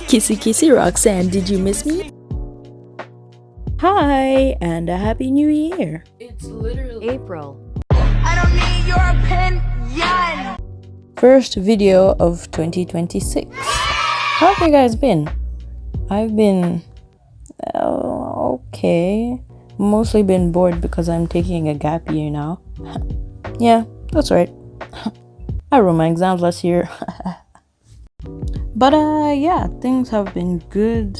Kissy kissy Roxanne, did you miss me? Hi, and a happy new year. It's literally April. I don't need your opinion. First video of 2026. How have you guys been? I've been okay. Mostly been bored because I'm taking a gap year now. Yeah, that's right. I wrote my exams last year. But yeah, things have been good.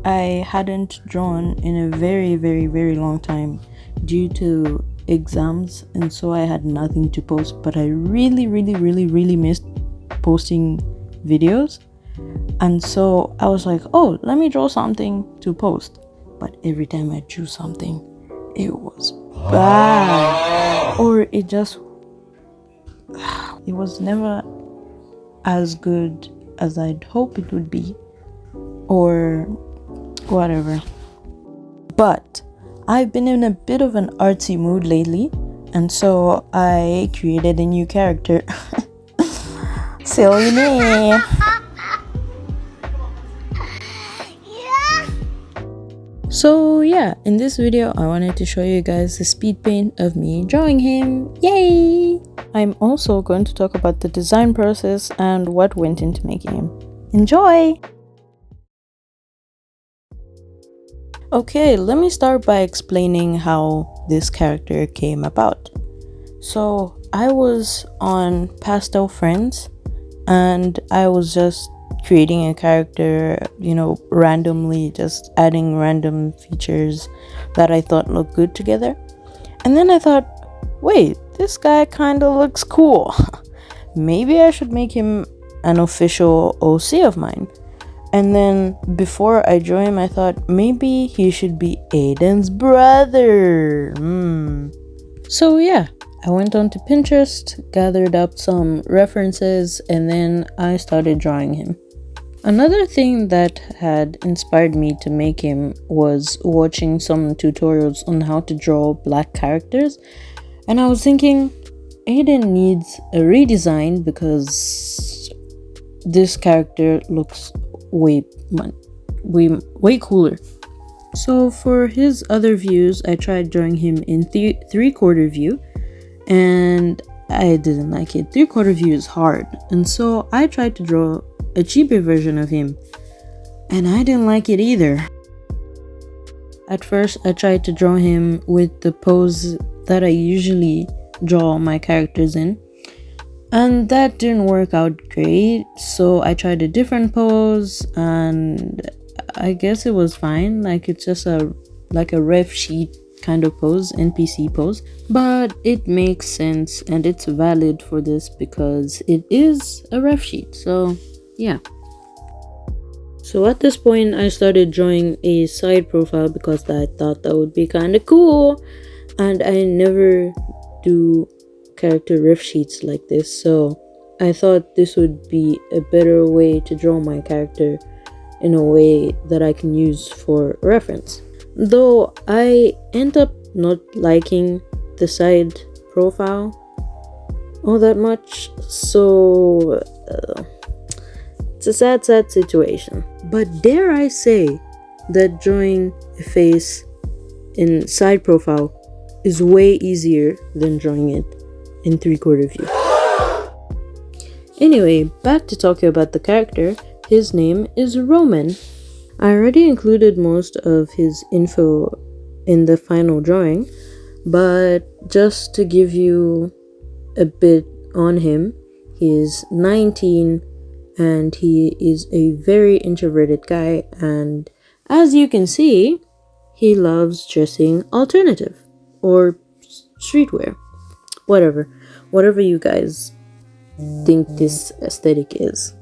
I hadn't drawn in a very long time due to exams, and so I had nothing to post, but I really missed posting videos. And so I was like, oh, let me draw something to post. But every time I drew something, it was bad, or it was never as good as I'd hope it would be, or whatever. But I've been in a bit of an artsy mood lately, and so I created a new character. Silly me. So yeah, in this video I wanted to show you guys the speed paint of me drawing him. Yay! I'm also going to talk about the design process and what went into making him. Enjoy! Okay, let me start by explaining how this character came about. So I was on Pastel Friends and I was just creating a character, randomly, just adding random features that I thought looked good together. And then I thought, wait, this guy kind of looks cool. Maybe I should make him an official OC of mine. And then before I drew him, I thought maybe he should be Aiden's brother. So yeah, I went on to Pinterest, gathered up some references, and then I started drawing him. Another thing that had inspired me to make him was watching some tutorials on how to draw black characters, and I was thinking Aiden needs a redesign because this character looks way cooler. So for his other views, I tried drawing him in 3/4 view, and I didn't like it. 3/4 view is hard, and so I tried to draw a cheaper version of him, and I didn't like it either. At first I tried to draw him with the pose that I usually draw my characters in, and that didn't work out great, so I tried a different pose, and I guess it was fine. Like, it's just a ref sheet kind of pose, NPC pose, but it makes sense and it's valid for this because it is a ref sheet. So yeah. So at this point I started drawing a side profile because I thought that would be kind of cool, and I never do character ref sheets like this, so I thought this would be a better way to draw my character in a way that I can use for reference. Though I end up not liking the side profile all that much, so it's a sad situation. But dare I say that drawing a face in side profile is way easier than drawing it in 3/4 view. Anyway, back to talking about the character. His name is Roman. I already included most of his info in the final drawing, but just to give you a bit on him, he is 19 and he is a very introverted guy, and as you can see, he loves dressing alternative or streetwear. Whatever you guys think this aesthetic is.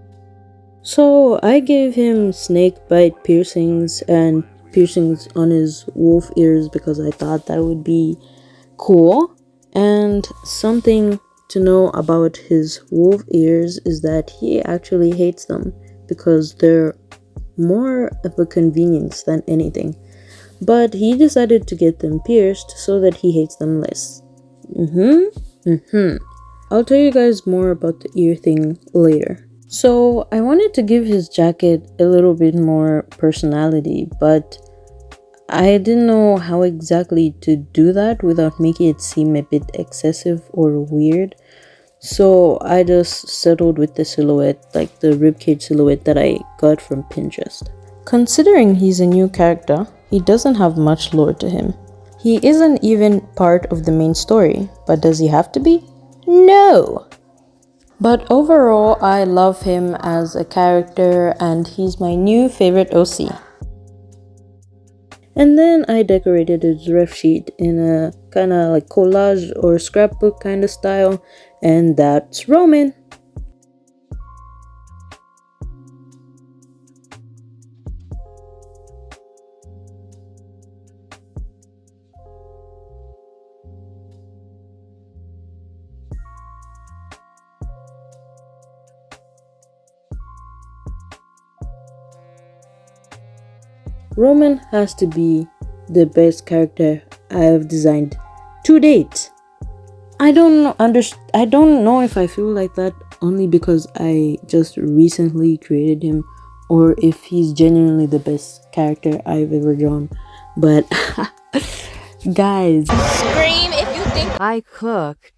So I gave him snake bite piercings and piercings on his wolf ears because I thought that would be cool. And something to know about his wolf ears is that he actually hates them because they're more of a convenience than anything. But he decided to get them pierced so that he hates them less. I'll tell you guys more about the ear thing later. So I wanted to give his jacket a little bit more personality, but I didn't know how exactly to do that without making it seem a bit excessive or weird. So I just settled with the silhouette, like the ribcage silhouette that I got from Pinterest. Considering he's a new character, he doesn't have much lore to him. He isn't even part of the main story, but does he have to be? No! But overall, I love him as a character and he's my new favorite OC. And then I decorated his ref sheet in a kind of like collage or scrapbook kind of style, and that's Roman. Roman has to be the best character I have designed to date. I don't know if I feel like that only because I just recently created him or if he's genuinely the best character I've ever drawn. But guys, Scream if you think I cooked.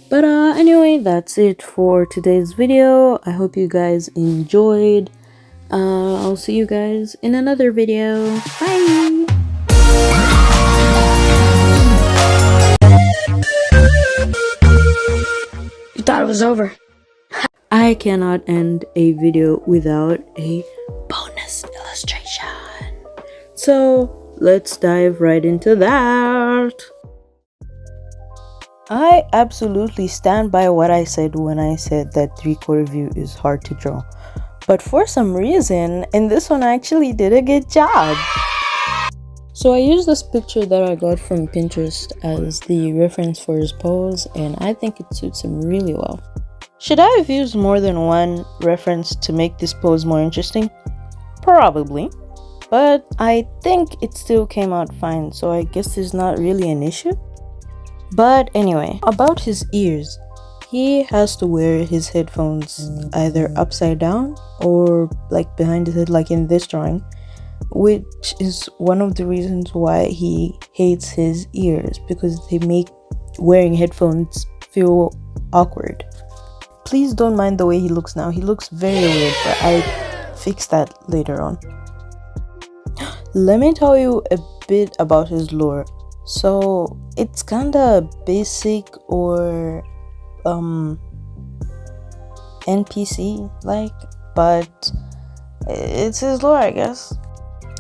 but anyway, that's it for today's video. I hope you guys enjoyed. I'll see you guys in another video. Bye. you thought it was over. I cannot end a video without a bonus illustration. So let's dive right into that. I absolutely stand by what I said when I said that 3/4 view is hard to draw. But for some reason, in this one I actually did a good job. So I used this picture that I got from Pinterest as the reference for his pose, and I think it suits him really well. Should I have used more than one reference to make this pose more interesting? Probably. But I think it still came out fine, so I guess there's not really an issue. But anyway, about his ears. He has to wear his headphones either upside down or like behind his head, like in this drawing, which is one of the reasons why he hates his ears, because they make wearing headphones feel awkward. Please don't mind the way he looks now. He looks very weird, but I fixed that later on. Let me tell you a bit about his lore. So it's kinda basic or NPC like, but it's his lore, I guess.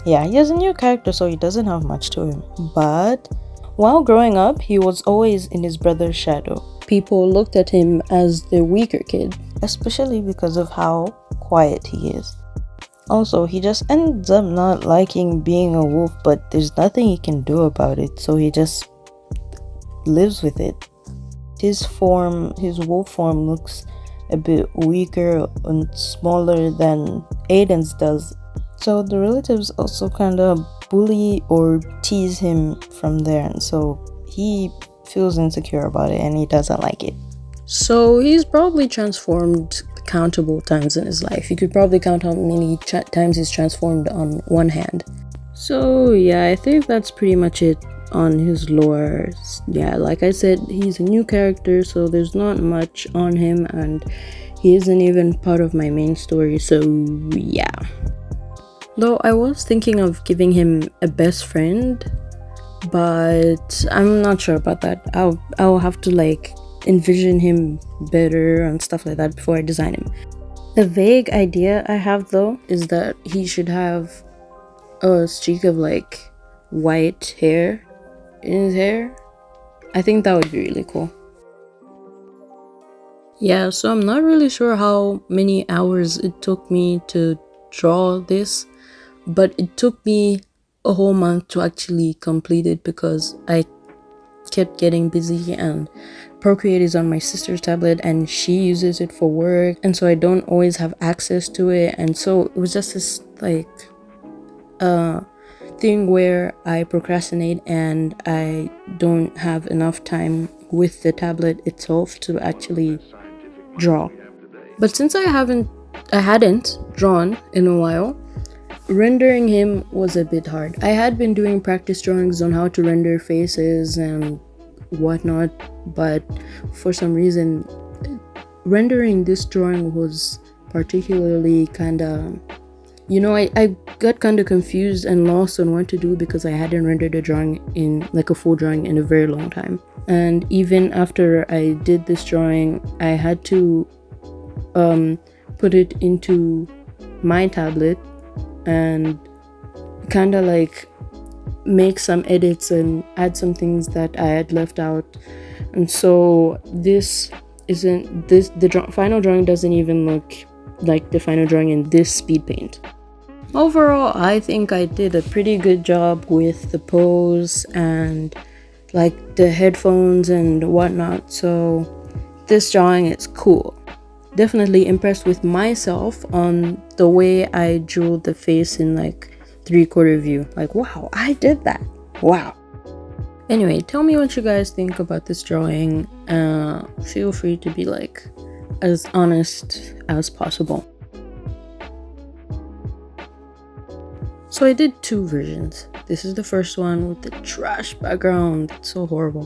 Yeah, he has a new character, so he doesn't have much to him. But while growing up, he was always in his brother's shadow. People looked at him as the weaker kid, especially because of how quiet he is. Also, he just ends up not liking being a wolf, but there's nothing he can do about it, so he just lives with it. His wolf form looks a bit weaker and smaller than Aiden's does, so the relatives also kind of bully or tease him from there, and so he feels insecure about it and he doesn't like it. So he's probably transformed countable times in his life. You could probably count how many times he's transformed on one hand. So yeah, I think that's pretty much it on his lore. Yeah, like I said, he's a new character, so there's not much on him, and he isn't even part of my main story, so yeah. Though I was thinking of giving him a best friend, but I'm not sure about that. I'll have to like envision him better and stuff like that before I design him. The vague idea I have though is that he should have a streak of like white hair in his hair. I think that would be really cool. Yeah, so I'm not really sure how many hours it took me to draw this, but it took me a whole month to actually complete it because I kept getting busy, and Procreate is on my sister's tablet and she uses it for work, and so I don't always have access to it, and so it was just this like thing where I procrastinate and I don't have enough time with the tablet itself to actually draw. But since I hadn't drawn in a while, rendering him was a bit hard. I had been doing practice drawings on how to render faces and whatnot, but for some reason rendering this drawing was particularly kinda, I got kind of confused and lost on what to do because I hadn't rendered a drawing in like a full drawing in a very long time. And even after I did this drawing, I had to put it into my tablet and kind of like make some edits and add some things that I had left out. And so the final drawing doesn't even look like the final drawing in this Speedpaint. Overall, I think I did a pretty good job with the pose and like the headphones and whatnot, so this drawing is cool. Definitely impressed with myself on the way I drew the face in like 3/4 view. Like, wow, I did that. Wow. Anyway, tell me what you guys think about this drawing. Feel free to be like as honest as possible. So I did 2 versions. This is the first one with the trash background. It's so horrible.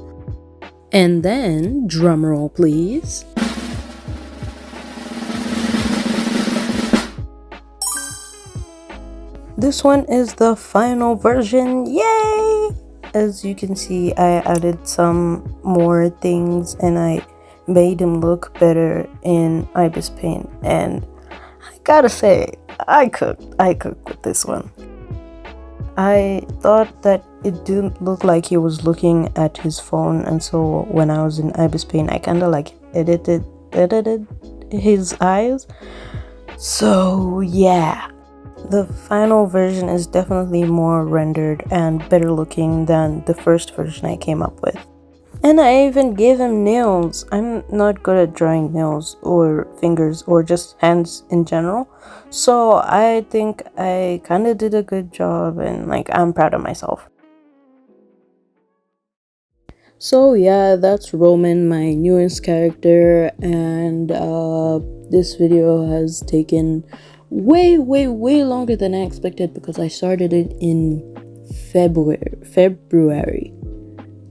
And then, drumroll please. This one is the final version. Yay! As you can see, I added some more things and I made him look better in Ibis Paint. And I gotta say, I cooked with this one. I thought that it didn't look like he was looking at his phone, and so when I was in Ibis Paint, I kind of like edited his eyes. So yeah, the final version is definitely more rendered and better looking than the first version I came up with. And I even gave him nails. I'm not good at drawing nails or fingers or just hands in general. So I think I kind of did a good job and like I'm proud of myself. So yeah, that's Roman, my newest character, and this video has taken way longer than I expected because I started it in February.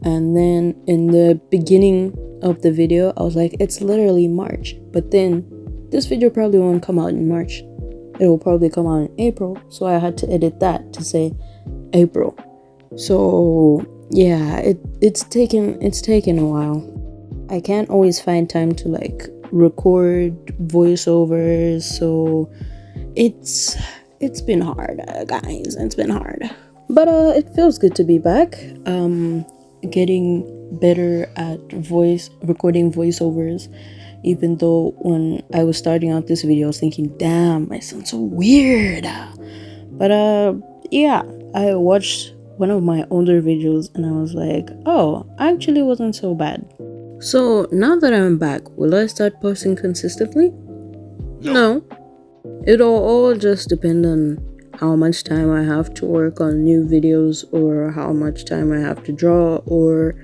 And then in the beginning of the video, I was like, it's literally March. But then this video probably won't come out in March. It will probably come out in April. So I had to edit that to say April. So yeah, it's taken a while. I can't always find time to like record voiceovers. So it's been hard, guys. It's been hard. But it feels good to be back. Getting better at recording voiceovers, even though when I was starting out this video I was thinking, damn, I sound so weird. But yeah, I watched one of my older videos and I was like, oh, actually wasn't so bad. So now that I'm back, will I start posting consistently? No. It'll all just depend on how much time I have to work on new videos, or how much time I have to draw, or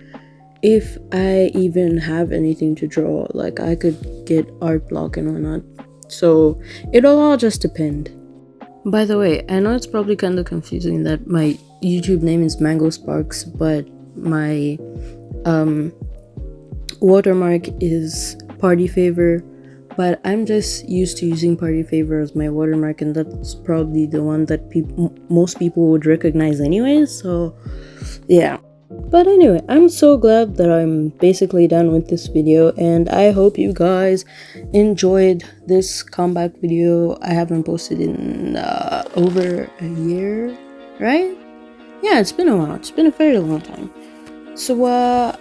if I even have anything to draw. Like I could get art block and whatnot. So it'll all just depend. By the way, I know it's probably kind of confusing that my YouTube name is Mango Sparks, but my watermark is Party Favor. But I'm just used to using Party Favor as my watermark, and that's probably the one that most people would recognize anyways, so yeah. But anyway, I'm so glad that I'm basically done with this video, and I hope you guys enjoyed this comeback video. I haven't posted in over a year, right? Yeah, it's been a while. It's been a very long time. So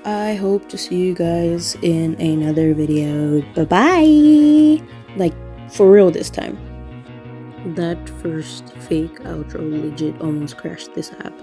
I hope to see you guys in another video. Bye-bye! Like, for real this time. That first fake outro legit almost crashed this app.